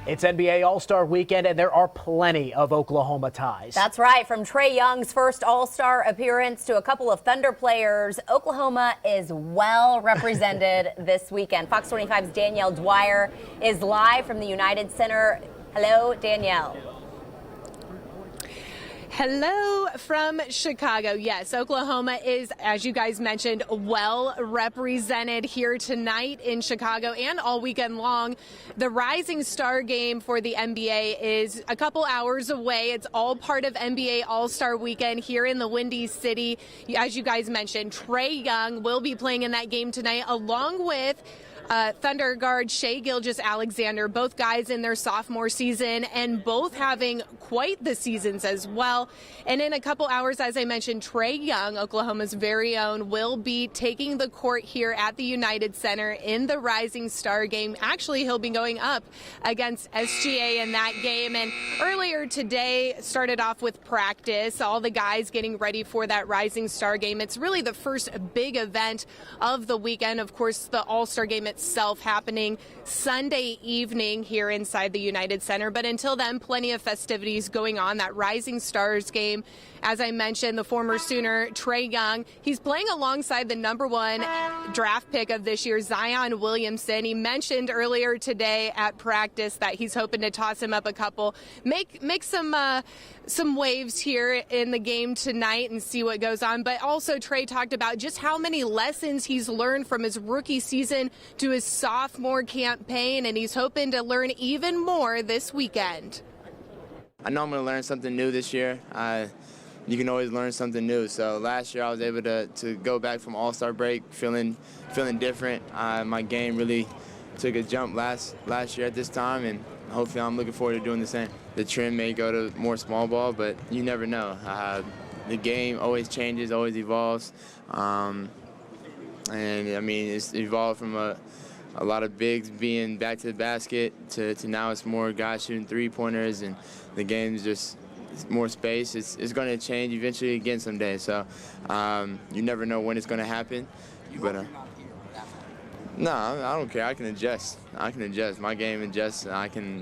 It's NBA All-Star Weekend, and there are plenty of Oklahoma ties. That's right. From Trae Young's first All-Star appearance to a couple of Thunder players, Oklahoma is well represented this weekend. Fox 25's Danielle Dwyer is live from the United Center. Hello, Danielle. Hello from Chicago. Yes, Oklahoma is, as you guys mentioned, well represented here tonight in Chicago and all weekend long. The Rising Star game for the NBA is a couple hours away. It's all part of NBA All-Star Weekend here in the Windy City. As you guys mentioned, Trae Young will be playing in that game tonight, along with Thunder guard Shai Gilgeous-Alexander, both guys in their sophomore season and both having quite the seasons as well. And in a couple hours, as I mentioned, Trae Young, Oklahoma's very own, will be taking the court here at the United Center in the Rising Star game. Actually, he'll be going up against SGA in that game. And earlier today started off with practice, all the guys getting ready for that Rising Star game. It's really the first big event of the weekend. Of course, the All-Star game itself happening Sunday evening here inside the United Center. But until then, plenty of festivities going on. That Rising Stars game, as I mentioned, the former Sooner, Trae Young, he's playing alongside the #1 draft pick of this year, Zion Williamson. He mentioned earlier today at practice that he's hoping to toss him up a couple, make some waves here in the game tonight and see what goes on. But also Trae talked about just how many lessons he's learned from his rookie season to his sophomore campaign, and he's hoping to learn even more this weekend. I know I'm going to learn something new this year. You can always learn something new. So last year I was able to go back from All-Star break feeling different. My game really took a jump last year at this time, and hopefully I'm looking forward to doing the same. The trend may go to more small ball, but you never know. The game always changes, always evolves. And I mean, it's evolved from a lot of bigs being back to the basket to now it's more guys shooting three-pointers, and the game's just more space. It's going to change eventually again someday. So you never know when it's going to happen. But no, I don't care. I can adjust. My game adjusts. And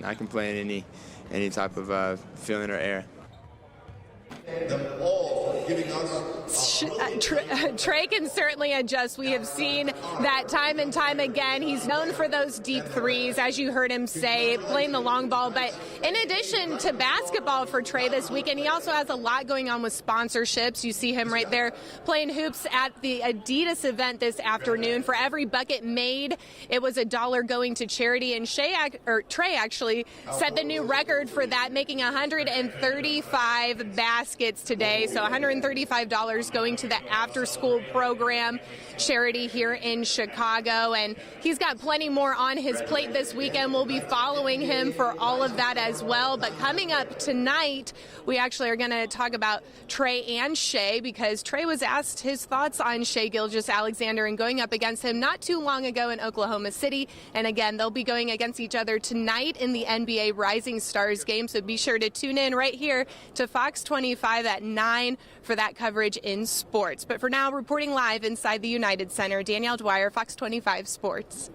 I can play in any type of feeling or air. Trae can certainly adjust. We have seen that time and time again. He's known for those deep threes, as you heard him say, playing the long ball. But in addition to basketball for Trae this weekend, he also has a lot going on with sponsorships. You see him right there playing hoops at the Adidas event this afternoon. For every bucket made, it was $1 going to charity. And Trae actually set the new record for that, making 135 baskets today. So $135 going to the after-school program charity here in Chicago. And he's got plenty more on his plate this weekend. We'll be following him for all of that as well. But coming up tonight, we actually are going to talk about Trae and Shai, because Trae was asked his thoughts on Shai Gilgeous-Alexander and going up against him not too long ago in Oklahoma City. And again, they'll be going against each other tonight in the NBA Rising Stars game. So be sure to tune in right here to Fox 25 at 9 for that coverage in sports. But for now, reporting live inside the United Center, Danielle Dwyer, Fox 25 Sports.